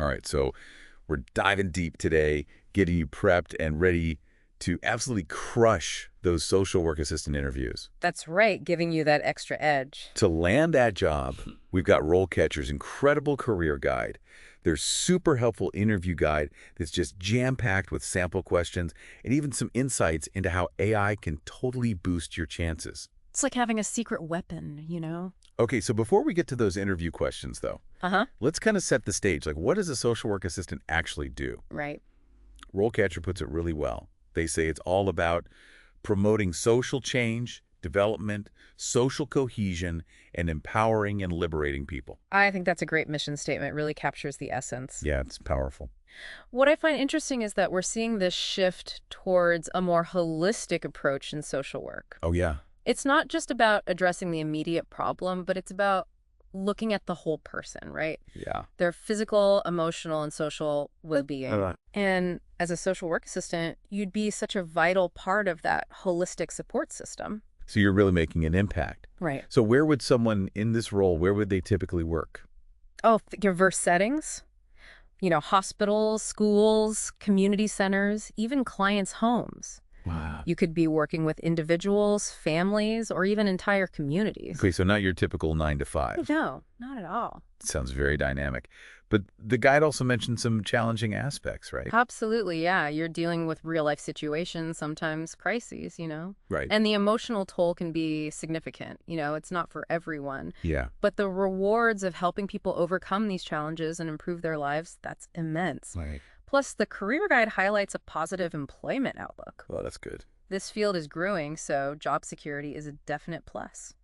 All right, so we're diving deep today, getting you prepped and ready to absolutely crush those social work assistant interviews. That's right, giving you that extra edge. To land that job, we've got RoleCatcher's incredible career guide. Their super helpful interview guide that's just jam-packed with sample questions and even some insights into how AI can totally boost your chances. It's like having a secret weapon, you know? Okay, so before we get to those interview questions, though, Uh-huh. let's kind of set the stage. Like, what does a social work assistant actually do? Right. RoleCatcher puts it really well. They say it's all about promoting social change, development, social cohesion, and empowering and liberating people. I think that's a great mission statement. It really captures the essence. Yeah, it's powerful. What I find interesting is that we're seeing this shift towards a more holistic approach in social work. Oh, yeah. It's not just about addressing the immediate problem, but it's about looking at the whole person, right? Yeah. Their physical, emotional, and social well-being. Uh, And as a social work assistant, you'd be such a vital part of that holistic support system. So you're really making an impact. Right. So where would someone in this role, where would they typically work? Oh, diverse settings. Hospitals, schools, community centers, even clients' homes. Wow. You could be working with individuals, families, or even entire communities. Okay, so not your typical 9 to 5. No, not at all. Sounds very dynamic. But the guide also mentioned some challenging aspects, right? Absolutely, yeah. You're dealing with real-life situations, sometimes crises. Right. And the emotional toll can be significant. It's not for everyone. Yeah. But the rewards of helping people overcome these challenges and improve their lives, that's immense. Right. Plus, the career guide highlights a positive employment outlook. Well, that's good. This field is growing, so job security is a definite plus.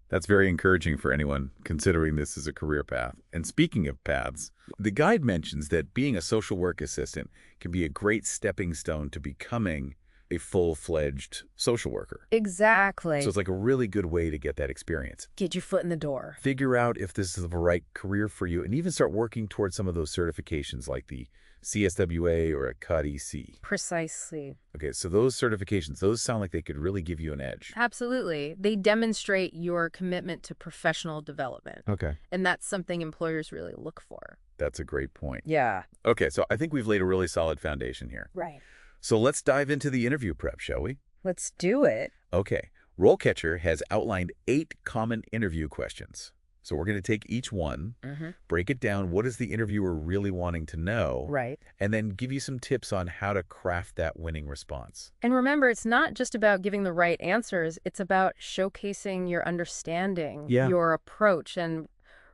That's very encouraging for anyone considering this as a career path. And speaking of paths, the guide mentions that being a social work assistant can be a great stepping stone to becoming a full-fledged social worker. Exactly. So it's like a really good way to get that experience. Get your foot in the door. Figure out if this is the right career for you and even start working towards some of those certifications like the CSWA or a CUT-EC. Precisely. Okay, so those certifications, those sound like they could really give you an edge. Absolutely. They demonstrate your commitment to professional development. Okay. And that's something employers really look for. That's a great point. Yeah. Okay, so I think we've laid a really solid foundation here. Right. So let's dive into the interview prep, shall we? Let's do it. Okay. RoleCatcher has outlined 8 common interview questions. So we're going to take each one, break it down, what is the interviewer really wanting to know, Right. and then give you some tips on how to craft that winning response. And remember, it's not just about giving the right answers. It's about showcasing your understanding, Yeah. your approach, and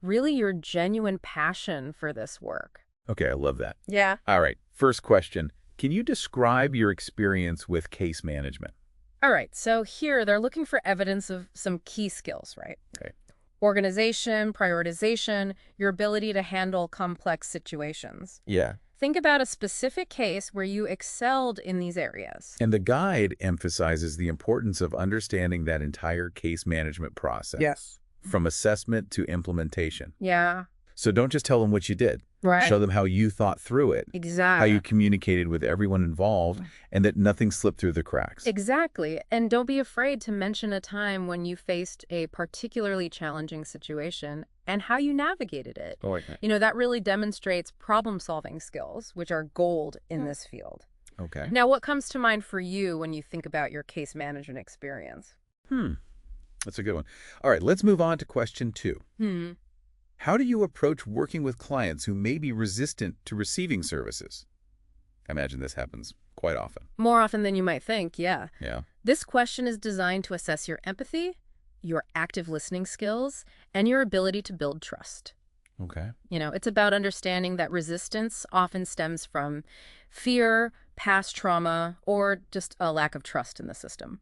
really your genuine passion for this work. Okay, I love that. Yeah. All right, first question. Can you describe your experience with case management? All right. So here they're looking for evidence of some key skills, right? Okay. Organization, prioritization, your ability to handle complex situations. Yeah. Think about a specific case where you excelled in these areas. And the guide emphasizes the importance of understanding that entire case management process. Yes. From assessment to implementation. Yeah. So don't just tell them what you did. Right. Show them how you thought through it, how Exactly. you communicated with everyone involved, and that nothing slipped through the cracks. Exactly. And don't be afraid to mention a time when you faced a particularly challenging situation and how you navigated it. Oh, okay. That really demonstrates problem-solving skills, which are gold in this field. Okay. Now, what comes to mind for you when you think about your case management experience? That's a good one. All right, let's move on to question 2. How do you approach working with clients who may be resistant to receiving services? I imagine this happens quite often. More often than you might think, yeah. Yeah. This question is designed to assess your empathy, your active listening skills, and your ability to build trust. Okay. It's about understanding that resistance often stems from fear, past trauma, or just a lack of trust in the system.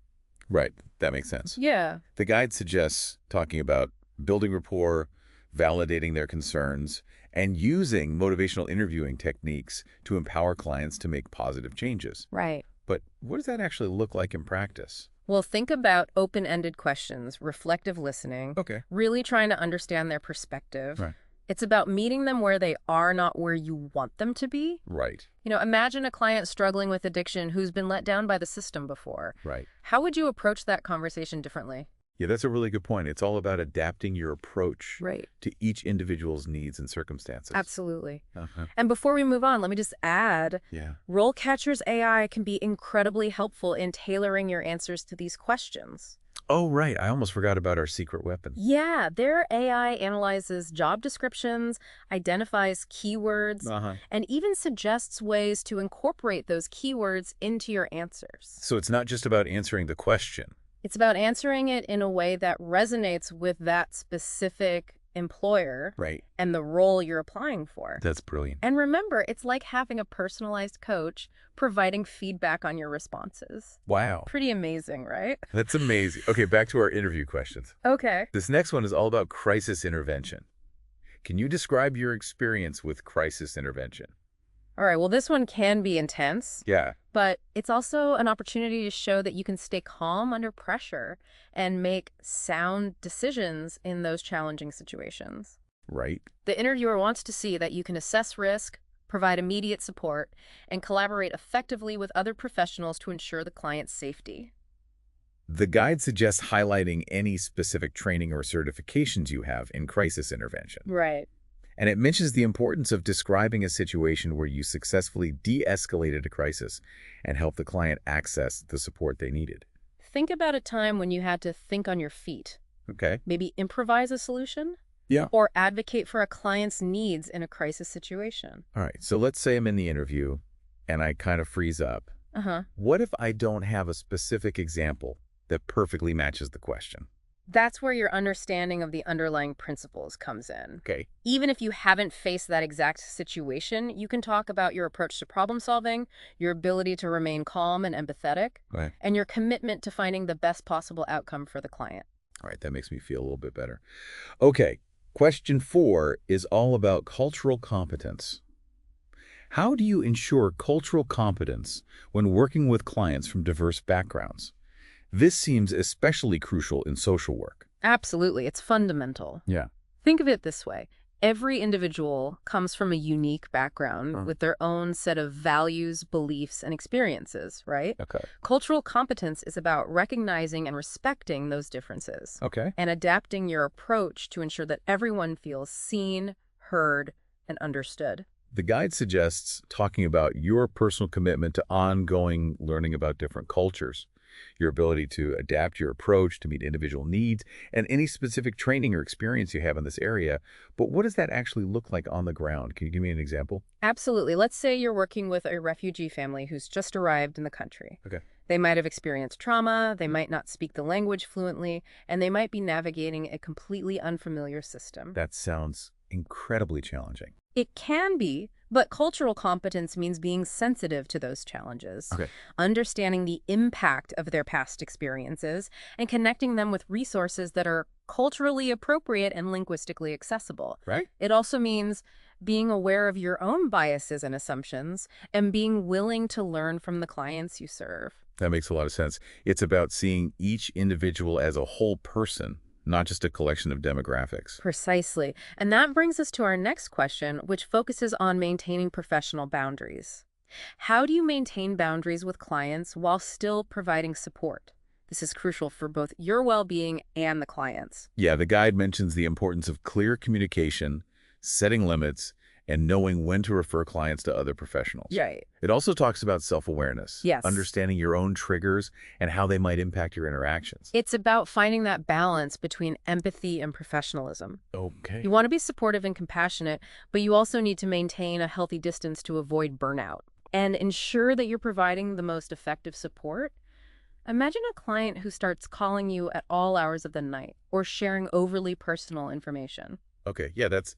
Right. That makes sense. Yeah. The guide suggests talking about building rapport, validating their concerns, and using motivational interviewing techniques to empower clients to make positive changes. Right. But what does that actually look like in practice? Well, think about open-ended questions, reflective listening, Okay. really trying to understand their perspective. Right. It's about meeting them where they are, not where you want them to be. Right. Imagine a client struggling with addiction who's been let down by the system before. Right. How would you approach that conversation differently? Yeah, that's a really good point. It's all about adapting your approach Right. to each individual's needs and circumstances. Absolutely. Uh-huh. And before we move on, let me just add, Yeah. RoleCatcher's AI can be incredibly helpful in tailoring your answers to these questions. Oh, right. I almost forgot about our secret weapon. Yeah, their AI analyzes job descriptions, identifies keywords, Uh-huh. and even suggests ways to incorporate those keywords into your answers. So it's not just about answering the question. It's about answering it in a way that resonates with that specific employer Right. and the role you're applying for. That's brilliant. And remember, it's like having a personalized coach providing feedback on your responses. Wow. Pretty amazing, right? That's amazing. Okay, back to our interview questions. Okay. This next one is all about crisis intervention. Can you describe your experience with crisis intervention? All right, well, this one can be intense, Yeah. but it's also an opportunity to show that you can stay calm under pressure and make sound decisions in those challenging situations. Right. The interviewer wants to see that you can assess risk, provide immediate support, and collaborate effectively with other professionals to ensure the client's safety. The guide suggests highlighting any specific training or certifications you have in crisis intervention. Right. And it mentions the importance of describing a situation where you successfully de-escalated a crisis and helped the client access the support they needed. Think about a time when you had to think on your feet, Okay. maybe improvise a solution, Yeah. or advocate for a client's needs in a crisis situation. All right. So let's say I'm in the interview and I kind of freeze up. Uh-huh. What if I don't have a specific example that perfectly matches the question? That's where your understanding of the underlying principles comes in. Okay. Even if you haven't faced that exact situation, you can talk about your approach to problem solving, your ability to remain calm and empathetic, Right. and your commitment to finding the best possible outcome for the client. All right. That makes me feel a little bit better. Okay. Question 4 is all about cultural competence. How do you ensure cultural competence when working with clients from diverse backgrounds? This seems especially crucial in social work. Absolutely, it's fundamental. Yeah. Think of it this way. Every individual comes from a unique background with their own set of values, beliefs, and experiences, right? Okay. Cultural competence is about recognizing and respecting those differences Okay. and adapting your approach to ensure that everyone feels seen, heard, and understood. The guide suggests talking about your personal commitment to ongoing learning about different cultures, your ability to adapt your approach to meet individual needs, and any specific training or experience you have in this area. But what does that actually look like on the ground? Can you give me an example? Absolutely. Let's say you're working with a refugee family who's just arrived in the country. Okay. They might have experienced trauma, they might not speak the language fluently, and they might be navigating a completely unfamiliar system. That sounds incredibly challenging. It can be, but cultural competence means being sensitive to those challenges, Okay. understanding the impact of their past experiences, and connecting them with resources that are culturally appropriate and linguistically accessible. Right? It also means being aware of your own biases and assumptions and being willing to learn from the clients you serve. That makes a lot of sense. It's about seeing each individual as a whole person, not just a collection of demographics. Precisely. And that brings us to our next question, which focuses on maintaining professional boundaries. How do you maintain boundaries with clients while still providing support? This is crucial for both your well-being and the clients. Yeah, the guide mentions the importance of clear communication, setting limits, and knowing when to refer clients to other professionals. Right. It also talks about self-awareness, Yes. understanding your own triggers and how they might impact your interactions. It's about finding that balance between empathy and professionalism. Okay. You want to be supportive and compassionate, but you also need to maintain a healthy distance to avoid burnout and ensure that you're providing the most effective support. Imagine a client who starts calling you at all hours of the night or sharing overly personal information. Okay, yeah, that's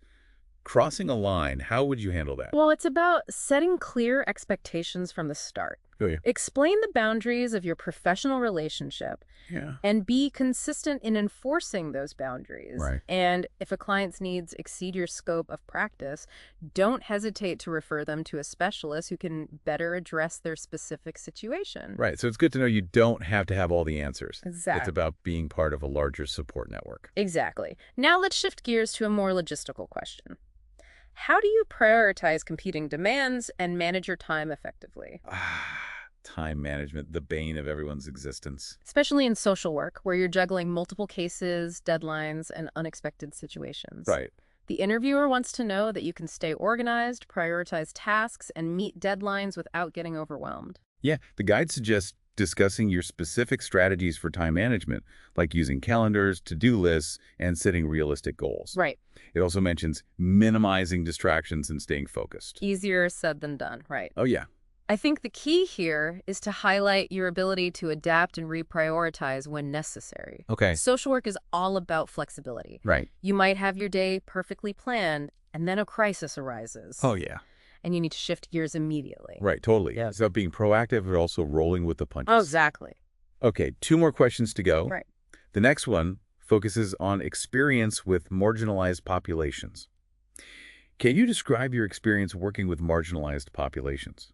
crossing a line. How would you handle that? Well, it's about setting clear expectations from the start. Oh, yeah. Explain the boundaries of your professional relationship Yeah. and be consistent in enforcing those boundaries. Right. And if a client's needs exceed your scope of practice, don't hesitate to refer them to a specialist who can better address their specific situation. Right, so it's good to know you don't have to have all the answers. Exactly. It's about being part of a larger support network. Exactly. Now let's shift gears to a more logistical question. How do you prioritize competing demands and manage your time effectively? Time management, the bane of everyone's existence. Especially in social work, where you're juggling multiple cases, deadlines, and unexpected situations. Right. The interviewer wants to know that you can stay organized, prioritize tasks, and meet deadlines without getting overwhelmed. Yeah, the guide suggests discussing your specific strategies for time management, like using calendars, to-do lists, and setting realistic goals. Right. It also mentions minimizing distractions and staying focused. Easier said than done, right. Oh, yeah. I think the key here is to highlight your ability to adapt and reprioritize when necessary. Okay. Social work is all about flexibility. Right. You might have your day perfectly planned, and then a crisis arises. Oh, yeah. And you need to shift gears immediately. Right, totally. Yeah. It's about being proactive but also rolling with the punches. Oh, exactly. Okay, 2 more questions to go. Right. The next one focuses on experience with marginalized populations. Can you describe your experience working with marginalized populations?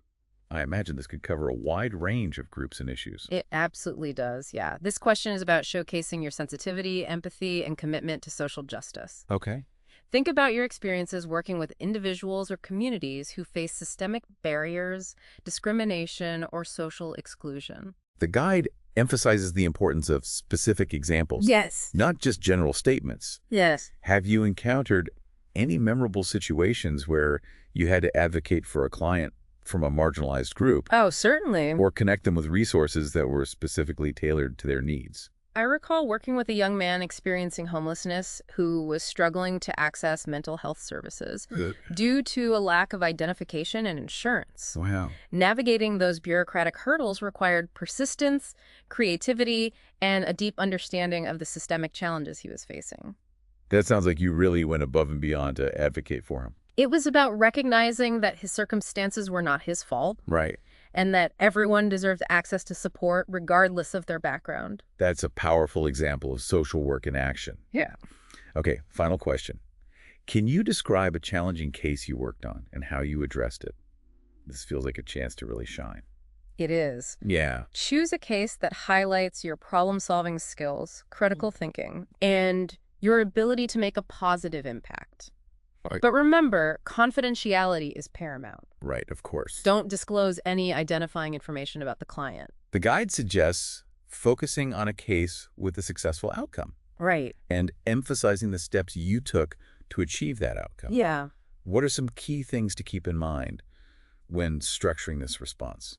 I imagine this could cover a wide range of groups and issues. It absolutely does, yeah. This question is about showcasing your sensitivity, empathy, and commitment to social justice. Okay. Think about your experiences working with individuals or communities who face systemic barriers, discrimination, or social exclusion. The guide emphasizes the importance of specific examples. Yes. Not just general statements. Yes. Have you encountered any memorable situations where you had to advocate for a client from a marginalized group Oh, certainly. or connect them with resources that were specifically tailored to their needs? I recall working with a young man experiencing homelessness who was struggling to access mental health services due to a lack of identification and insurance. Wow. Navigating those bureaucratic hurdles required persistence, creativity, and a deep understanding of the systemic challenges he was facing. That sounds like you really went above and beyond to advocate for him. It was about recognizing that his circumstances were not his fault Right. and that everyone deserves access to support regardless of their background. That's a powerful example of social work in action. Yeah. Okay, final question. Can you describe a challenging case you worked on and how you addressed it? This feels like a chance to really shine. It is. Yeah. Choose a case that highlights your problem-solving skills, critical thinking, and your ability to make a positive impact. Right. But remember, confidentiality is paramount. Right, of course. Don't disclose any identifying information about the client. The guide suggests focusing on a case with a successful outcome Right. and emphasizing the steps you took to achieve that outcome. Yeah. What are some key things to keep in mind when structuring this response?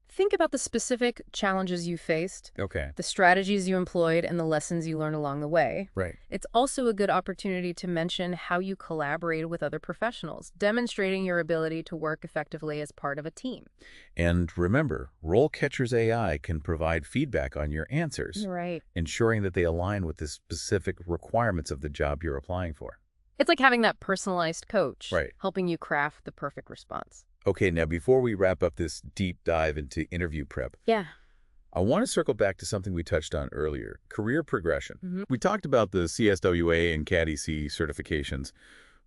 Think about the specific challenges you faced, Okay. the strategies you employed, and the lessons you learned along the way. Right. It's also a good opportunity to mention how you collaborated with other professionals, demonstrating your ability to work effectively as part of a team. And remember, RoleCatcher's AI can provide feedback on your answers, Right. ensuring that they align with the specific requirements of the job you're applying for. It's like having that personalized coach, Right. helping you craft the perfect response. Okay, now before we wrap up this deep dive into interview prep, Yeah. I want to circle back to something we touched on earlier, career progression. Mm-hmm. We talked about the CSWA and CADEC certifications,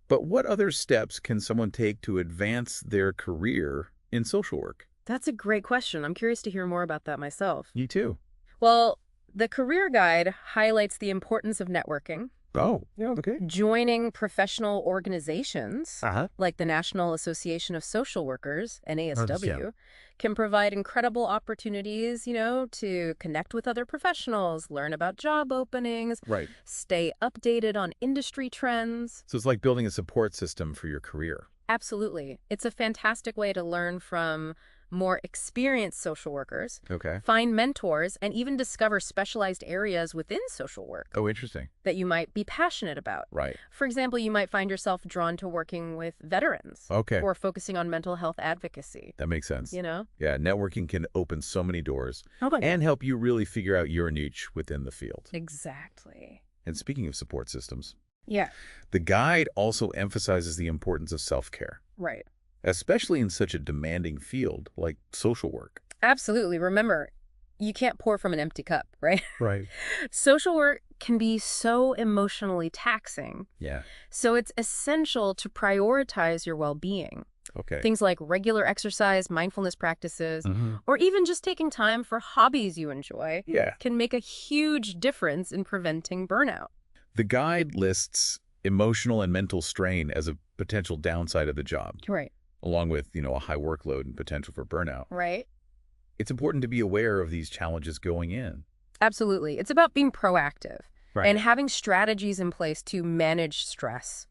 but what other steps can someone take to advance their career in social work? That's a great question. I'm curious to hear more about that myself. You too. Well, the career guide highlights the importance of networking, Oh, yeah, okay. joining professional organizations Uh-huh. like the National Association of Social Workers, NASW, Yeah. can provide incredible opportunities, to connect with other professionals, learn about job openings, Right. stay updated on industry trends. So it's like building a support system for your career. Absolutely. It's a fantastic way to learn from more experienced social workers, Okay. find mentors, and even discover specialized areas within social work Oh, interesting. that you might be passionate about. Right. For example, you might find yourself drawn to working with veterans Okay. or focusing on mental health advocacy, That makes sense. Yeah, networking can open so many doors Oh, and help you really figure out your niche within the field. exactly. And speaking of support systems, Yeah, the guide also emphasizes the importance of self-care, right. especially in such a demanding field like social work. Absolutely. Remember, you can't pour from an empty cup, right? Right. Social work can be so emotionally taxing. Yeah. So it's essential to prioritize your well-being. Okay. Things like regular exercise, mindfulness practices, Mm-hmm. or even just taking time for hobbies you enjoy Yeah. can make a huge difference in preventing burnout. The guide lists emotional and mental strain as a potential downside of the job, Right. along with, a high workload and potential for burnout. Right. It's important to be aware of these challenges going in. Absolutely. It's about being proactive Right. and having strategies in place to manage stress,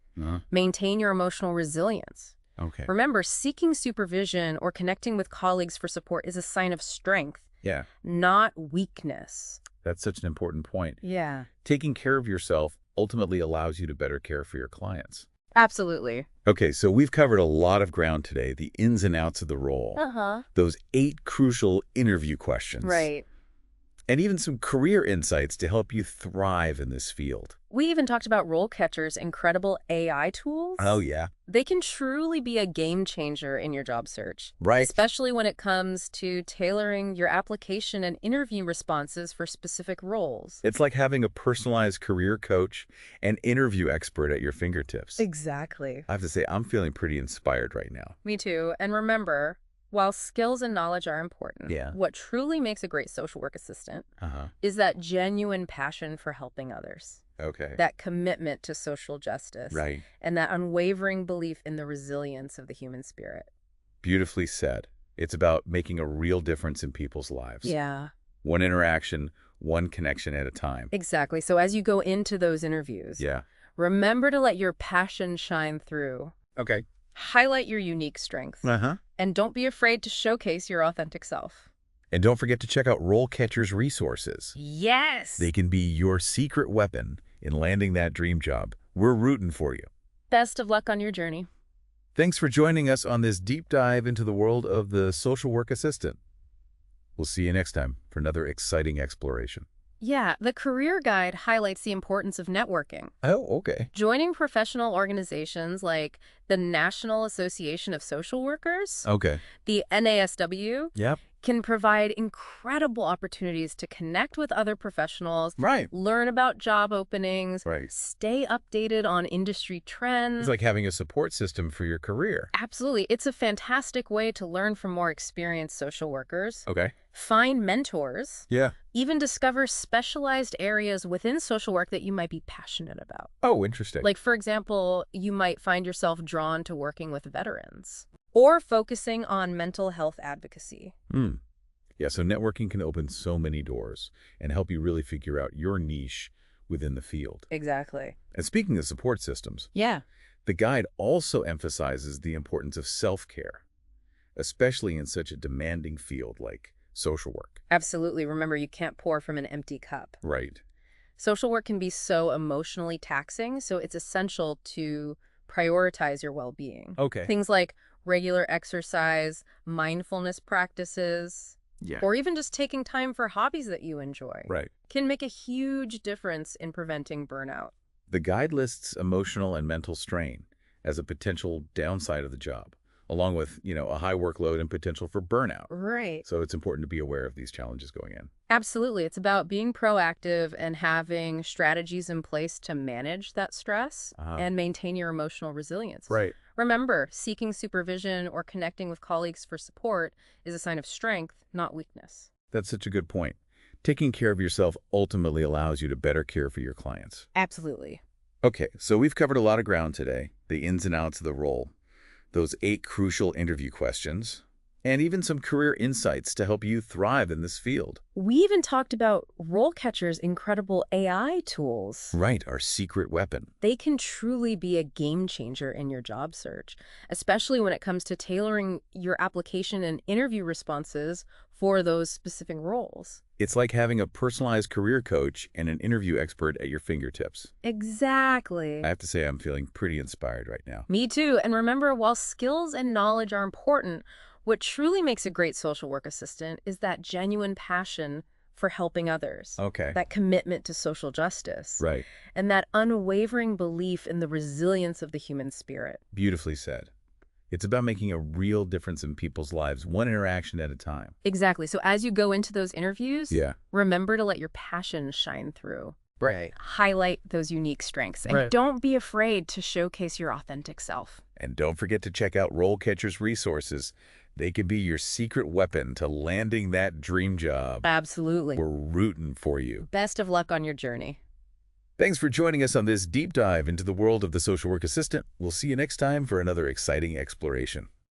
maintain your emotional resilience. Okay. Remember, seeking supervision or connecting with colleagues for support is a sign of strength, Yeah, not weakness. that's such an important point. Yeah. Taking care of yourself ultimately allows you to better care for your clients. Absolutely. Okay, so we've covered a lot of ground today, the ins and outs of the role, Uh-huh. those 8 crucial interview questions, Right. and even some career insights to help you thrive in this field. We even talked about RoleCatcher's incredible AI tools. Oh, yeah. They can truly be a game changer in your job search. Right. Especially when it comes to tailoring your application and interview responses for specific roles. It's like having a personalized career coach and interview expert at your fingertips. Exactly. I have to say, I'm feeling pretty inspired right now. Me too. And remember, while skills and knowledge are important, Yeah. what truly makes a great social work assistant Uh-huh. is that genuine passion for helping others, Okay. that commitment to social justice, Right. and that unwavering belief in the resilience of the human spirit. Beautifully said. It's about making a real difference in people's lives. Yeah, One interaction, one connection at a time. exactly. So as you go into those interviews, Yeah. remember to let your passion shine through. Okay. Highlight your unique strengths. Uh-huh. And don't be afraid to showcase your authentic self. And don't forget to check out RoleCatcher's resources. Yes! They can be your secret weapon in landing that dream job. We're rooting for you. Best of luck on your journey. Thanks for joining us on this deep dive into the world of the social work assistant. We'll see you next time for another exciting exploration. Yeah, the career guide highlights the importance of networking. Oh, okay. Joining professional organizations like the National Association of Social Workers, Okay. the NASW, Yep. can provide incredible opportunities to connect with other professionals, Right. learn about job openings, Right. stay updated on industry trends. It's like having a support system for your career. Absolutely. It's a fantastic way to learn from more experienced social workers, Okay. find mentors, Yeah. even discover specialized areas within social work that you might be passionate about. Oh, interesting. Like, for example, you might find yourself drawn to working with veterans or focusing on mental health advocacy. Yeah, so networking can open so many doors and help you really figure out your niche within the field. Exactly. And speaking of support systems, Yeah. the guide also emphasizes the importance of self-care, especially in such a demanding field like social work. Absolutely. Remember, you can't pour from an empty cup. Right. Social work can be so emotionally taxing, so it's essential to prioritize your well-being. Okay. Things like regular exercise, mindfulness practices, Yeah. or even just taking time for hobbies that you enjoy Right. can make a huge difference in preventing burnout. The guide lists emotional and mental strain as a potential downside of the job, along with, a high workload and potential for burnout. Right. So it's important to be aware of these challenges going in. Absolutely. It's about being proactive and having strategies in place to manage that stress and maintain your emotional resilience. Right. Remember, seeking supervision or connecting with colleagues for support is a sign of strength, not weakness. That's such a good point. Taking care of yourself ultimately allows you to better care for your clients. Absolutely. Okay, so we've covered a lot of ground today, the ins and outs of the role, those 8 crucial interview questions, and even some career insights to help you thrive in this field. We even talked about RoleCatcher's incredible AI tools. Right, our secret weapon. They can truly be a game changer in your job search, especially when it comes to tailoring your application and interview responses for those specific roles. It's like having a personalized career coach and an interview expert at your fingertips. Exactly. I have to say I'm feeling pretty inspired right now. Me too. And remember, while skills and knowledge are important, what truly makes a great social work assistant is that genuine passion for helping others. Okay. That commitment to social justice. Right. And that unwavering belief in the resilience of the human spirit. Beautifully said. It's about making a real difference in people's lives, one interaction at a time. Exactly. So as you go into those interviews, Yeah. remember to let your passion shine through. Right. Highlight those unique strengths. And Right. don't be afraid to showcase your authentic self. And don't forget to check out RoleCatcher's resources. They can be your secret weapon to landing that dream job. Absolutely. We're rooting for you. Best of luck on your journey. Thanks for joining us on this deep dive into the world of the social work assistant. We'll see you next time for another exciting exploration.